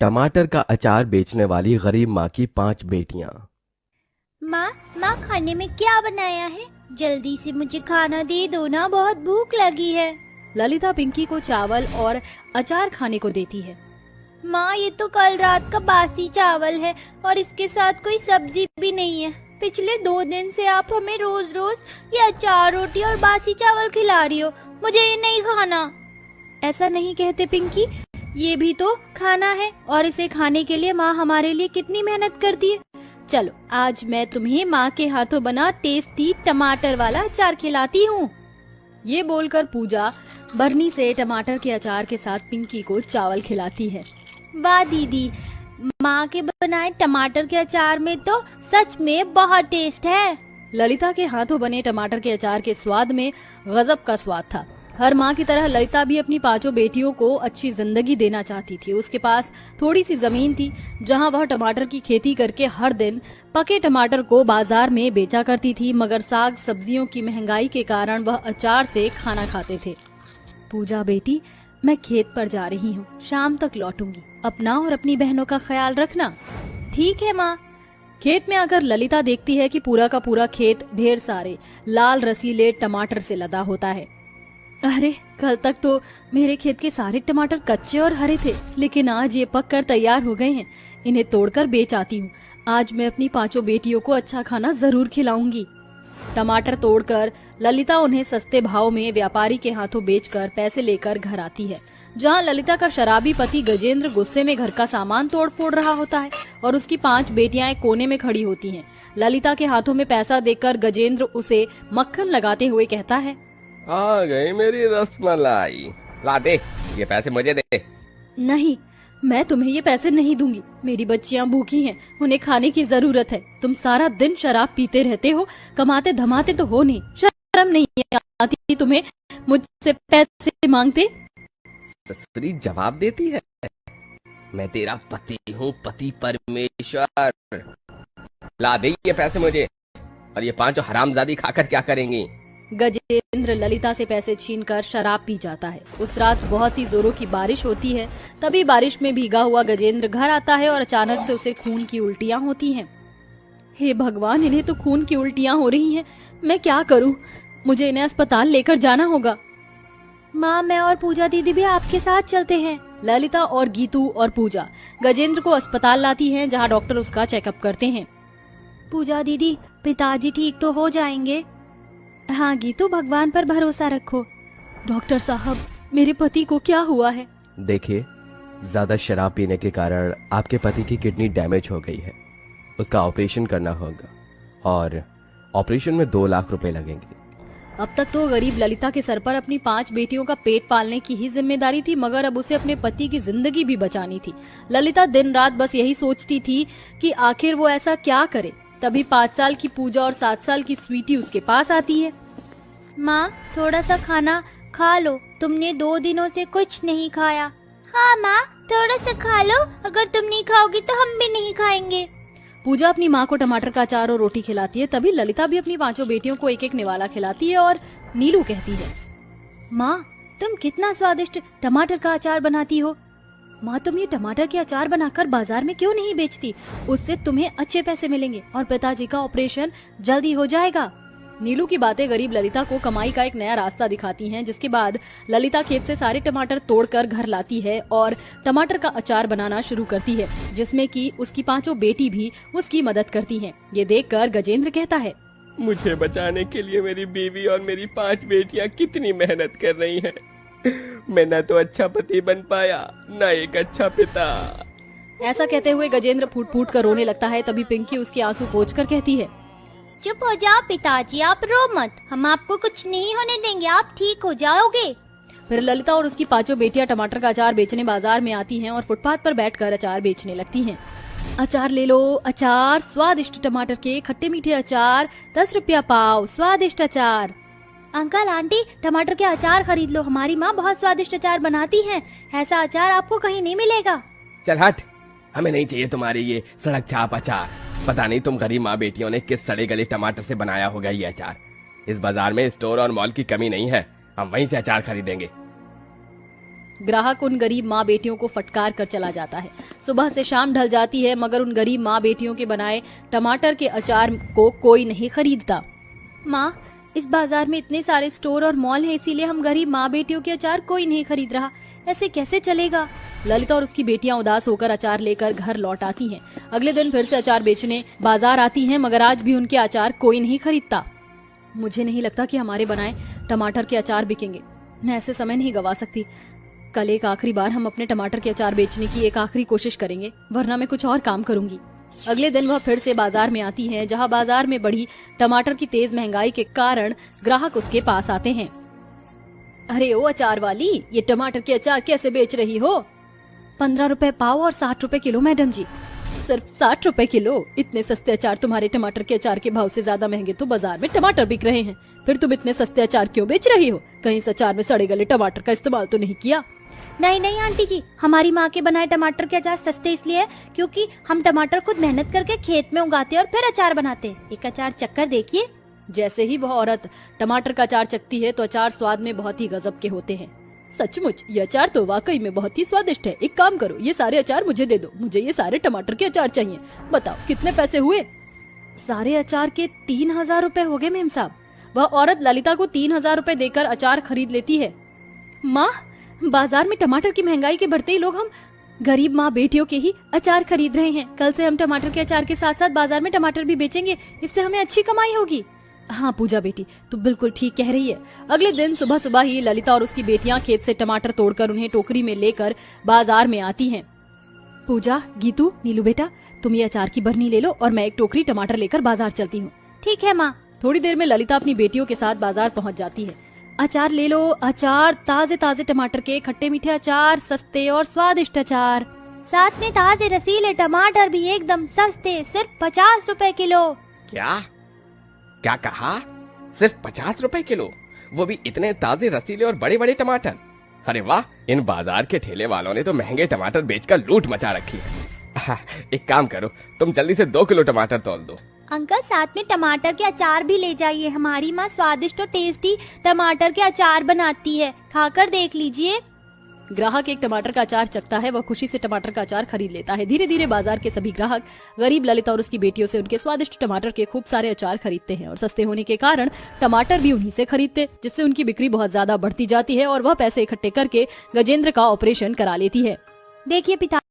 टमाटर का अचार बेचने वाली गरीब माँ की 5 बेटियां। माँ माँ खाने में क्या बनाया है? जल्दी से मुझे खाना दे दो ना, बहुत भूख लगी है। ललिता पिंकी को चावल और अचार खाने को देती है। माँ ये तो कल रात का बासी चावल है और इसके साथ कोई सब्जी भी नहीं है। पिछले 2 दिन से आप हमें रोज रोज ये अचार, रोटी और बासी चावल खिला रही हो। मुझे ये नहीं खाना। ऐसा नहीं कहते पिंकी, ये भी तो खाना है और इसे खाने के लिए माँ हमारे लिए कितनी मेहनत करती है। चलो आज मैं तुम्हें माँ के हाथों बना टेस्टी टमाटर वाला अचार खिलाती हूँ। ये बोलकर पूजा बरनी से टमाटर के अचार के साथ पिंकी को चावल खिलाती है। वाह दीदी, माँ के बनाए टमाटर के अचार में तो सच में बहुत टेस्ट है। ललिता के हाथों बने टमाटर के अचार के स्वाद में गजब का स्वाद था। हर माँ की तरह ललिता भी अपनी 5 बेटियों को अच्छी जिंदगी देना चाहती थी। उसके पास थोड़ी सी जमीन थी जहाँ वह टमाटर की खेती करके हर दिन पके टमाटर को बाजार में बेचा करती थी, मगर साग सब्जियों की महंगाई के कारण वह अचार से खाना खाते थे। पूजा बेटी, मैं खेत पर जा रही हूँ, शाम तक लौटूंगी। अपना और अपनी बहनों का ख्याल रखना। ठीक है माँ। खेत में आकर ललिता देखती है कि पूरा का पूरा खेत ढेर सारे लाल रसीले टमाटर से लदा होता है। अरे, कल तक तो मेरे खेत के सारे टमाटर कच्चे और हरे थे, लेकिन आज ये पक कर तैयार हो गए हैं। इन्हें तोड़कर बेच आती हूँ। आज मैं अपनी 5 बेटियों को अच्छा खाना जरूर खिलाऊंगी। टमाटर तोड़कर ललिता उन्हें सस्ते भाव में व्यापारी के हाथों बेचकर पैसे लेकर घर आती है, जहाँ ललिता का शराबी पति गजेंद्र गुस्से में घर का सामान तोड़ फोड़ रहा होता है और उसकी 5 बेटियां एक कोने में खड़ी होती हैं। ललिता के हाथों में पैसा देखकर गजेंद्र उसे मक्खन लगाते हुए कहता है, आ गई मेरी रसमलाई, ला दे, ये पैसे मुझे दे। नहीं, मैं तुम्हें ये पैसे नहीं दूंगी। मेरी बच्चियां भूखी हैं, उन्हें खाने की जरूरत है। तुम सारा दिन शराब पीते रहते हो, कमाते धमाते तो हो नहीं। शर्म नहीं आती तुम्हें मुझसे पैसे मांगते? ससुरी जवाब देती है, मैं तेरा पति हूँ, पति परमेश्वर। ला दे ये पैसे मुझे, और ये 5 हरामजादी खाकर क्या करेंगी? गजेंद्र ललिता से पैसे छीनकर शराब पी जाता है। उस रात बहुत ही जोरों की बारिश होती है। तभी बारिश में भीगा हुआ गजेंद्र घर आता है और अचानक से उसे खून की उल्टियां होती हैं। हे भगवान, इन्हें तो खून की उल्टियां हो रही हैं। मैं क्या करूं? मुझे इन्हें अस्पताल लेकर जाना होगा। माँ, मैं और पूजा दीदी भी आपके साथ चलते हैं। ललिता और गीतू और पूजा गजेंद्र को अस्पताल लाती हैं, जहाँ डॉक्टर उसका चेकअप करते हैं। पूजा दीदी, पिताजी ठीक तो हो जाएंगे? हाँ गीतू, भगवान पर भरोसा रखो। डॉक्टर साहब, मेरे पति को क्या हुआ है? देखिए, ज्यादा शराब पीने के कारण आपके पति की किडनी डैमेज हो गई है। उसका ऑपरेशन करना होगा और ऑपरेशन में 2 लाख रुपए लगेंगे। अब तक तो गरीब ललिता के सर पर अपनी 5 बेटियों का पेट पालने की ही जिम्मेदारी थी, मगर अब उसे अपने पति की जिंदगी भी बचानी थी। ललिता दिन रात बस यही सोचती थी कि आखिर वो ऐसा क्या करे। तभी 5 साल की पूजा और 7 साल की स्वीटी उसके पास आती है। माँ, थोड़ा सा खाना खा लो, तुमने 2 दिनों से कुछ नहीं खाया। हाँ माँ, थोड़ा सा खा लो, अगर तुम नहीं खाओगी तो हम भी नहीं खाएंगे। पूजा अपनी माँ को टमाटर का अचार और रोटी खिलाती है। तभी ललिता भी अपनी 5 बेटियों को एक एक निवाला खिलाती है और नीलू कहती है, माँ, तुम कितना स्वादिष्ट टमाटर का अचार बनाती हो। माँ, तुम ये टमाटर के अचार बनाकर बाजार में क्यों नहीं बेचती? उससे तुम्हें अच्छे पैसे मिलेंगे और पिताजी का ऑपरेशन जल्दी हो जाएगा। नीलू की बातें गरीब ललिता को कमाई का एक नया रास्ता दिखाती हैं, जिसके बाद ललिता खेत से सारे टमाटर तोड़कर घर लाती है और टमाटर का अचार बनाना शुरू करती है, जिसमें कि उसकी 5 बेटी भी उसकी मदद करती हैं। ये देखकर गजेंद्र कहता है, मुझे बचाने के लिए मेरी बीवी और मेरी 5 बेटियां कितनी मेहनत कर रही हैं। मैं न तो अच्छा पति बन पाया, न एक अच्छा पिता। ऐसा कहते हुए गजेंद्र फूट फूट कर रोने लगता है। तभी पिंकी उसके आंसू पोंछकर कहती है, चुप हो जाओ पिताजी, आप रो मत, हम आपको कुछ नहीं होने देंगे, आप ठीक हो जाओगे। फिर ललिता और उसकी 5 बेटियां टमाटर का अचार बेचने बाजार में आती हैं और फुटपाथ पर बैठकर अचार बेचने लगती हैं। अचार ले लो, अचार, स्वादिष्ट टमाटर के खट्टे मीठे अचार, 10 रुपया पाव, स्वादिष्ट अचार। अंकल आंटी, टमाटर के अचार खरीद लो, हमारी माँ बहुत स्वादिष्ट अचार बनाती हैं। ऐसा अचार आपको कहीं नहीं मिलेगा। चल हट, हमें नहीं चाहिए तुम्हारी ये सड़क छाप अचार। पता नहीं तुम गरीब माँ बेटियों ने किस सड़े गले टमाटर से बनाया होगा ये अचार। इस बाजार में स्टोर और मॉल की कमी नहीं है, हम वहीं से अचार खरीदेंगे। ग्राहक उन गरीब माँ बेटियों को फटकार कर चला जाता है। सुबह से शाम ढल जाती है मगर उन गरीब माँ बेटियों के बनाए टमाटर के अचार को कोई नहीं खरीदता। माँ, इस बाजार में इतने सारे स्टोर और मॉल हैं, इसीलिए हम गरीब माँ बेटियों के अचार कोई नहीं खरीद रहा। ऐसे कैसे चलेगा? ललिता और उसकी बेटियां उदास होकर अचार लेकर घर लौट आती हैं। अगले दिन फिर से अचार बेचने बाजार आती हैं मगर आज भी उनके अचार कोई नहीं खरीदता। मुझे नहीं लगता कि हमारे बनाए टमाटर के अचार बिकेंगे। मैं ऐसे समय नहीं गवा सकती। कल एक आखिरी बार हम अपने टमाटर के अचार बेचने की एक आखिरी कोशिश करेंगे, वरना मैं कुछ और काम करूंगी। अगले दिन वह फिर से बाजार में आती है, जहां बाजार में बढ़ी टमाटर की तेज महंगाई के कारण ग्राहक उसके पास आते हैं। अरे ओ अचार वाली, ये टमाटर के अचार कैसे बेच रही हो? 15 रुपए पाव और 60 रुपए किलो मैडम जी। सिर्फ 60 रुपए किलो? इतने सस्ते अचार तुम्हारे टमाटर के अचार के भाव से ज्यादा महंगे तो बाजार में टमाटर बिक रहे हैं। फिर तुम इतने सस्ते अचार क्यों बेच रही हो? कहीं इस अचार में सड़े गले टमाटर का इस्तेमाल तो नहीं किया? नहीं नहीं आंटी जी, हमारी माँ के बनाए टमाटर के अचार सस्ते इसलिए है क्योंकि हम टमाटर खुद मेहनत करके खेत में उगाते हैं और फिर अचार बनाते हैं। एक अचार चक्कर देखिए। जैसे ही वह औरत टमाटर का अचार चखती है तो अचार स्वाद में बहुत ही गजब के होते हैं। सचमुच ये अचार तो वाकई में बहुत ही स्वादिष्ट है। एक काम करो, ये सारे अचार मुझे दे दो। मुझे ये सारे टमाटर के अचार चाहिए। बताओ कितने पैसे हुए? सारे अचार के 3000 रुपए हो गए मेम साहब। वह औरत ललिता को 3000 रुपए देकर अचार खरीद लेती है। माँ, बाजार में टमाटर की महंगाई के बढ़ते ही लोग हम गरीब माँ बेटियों के ही अचार खरीद रहे हैं। कल से हम टमाटर के अचार के साथ साथ बाजार में टमाटर भी बेचेंगे, इससे हमें अच्छी कमाई होगी। हाँ पूजा बेटी, तू बिल्कुल ठीक कह रही है। अगले दिन सुबह सुबह ही ललिता और उसकी बेटियां खेत से टमाटर तोड़कर उन्हें टोकरी में लेकर बाजार में आती हैं। पूजा, गीतू, नीलू बेटा, तुम ये अचार की बरनी ले लो और मैं एक टोकरी टमाटर लेकर बाजार चलती हूँ। ठीक है माँ। थोड़ी देर में ललिता अपनी बेटियों के साथ बाजार पहुँच जाती है। अचार ले लो, अचार, ताजे ताजे टमाटर के खट्टे मीठे अचार, सस्ते और स्वादिष्ट अचार, साथ में ताजे रसीले टमाटर भी एकदम सस्ते, सिर्फ 50 रुपए किलो। क्या क्या कहा? सिर्फ 50 रुपए किलो? वो भी इतने ताजे रसीले और बड़े बड़े टमाटर? अरे वाह, इन बाजार के ठेले वालों ने तो महंगे टमाटर बेचकर लूट मचा रखी है। एक काम करो, तुम जल्दी से 2 किलो टमाटर तौल दो। अंकल, साथ में टमाटर के अचार भी ले जाइए। हमारी माँ स्वादिष्ट और टेस्टी टमाटर के अचार बनाती है, खाकर देख लीजिए। ग्राहक एक टमाटर का अचार चखता है, वह खुशी से टमाटर का अचार खरीद लेता है। धीरे धीरे बाजार के सभी ग्राहक गरीब ललिता और उसकी बेटियों से उनके स्वादिष्ट टमाटर के खूब सारे अचार खरीदते हैं और सस्ते होने के कारण टमाटर भी उन्हीं से खरीदते, जिससे उनकी बिक्री बहुत ज्यादा बढ़ती जाती है और वह पैसे इकट्ठे करके गजेंद्र का ऑपरेशन करा लेती है। देखिए पिता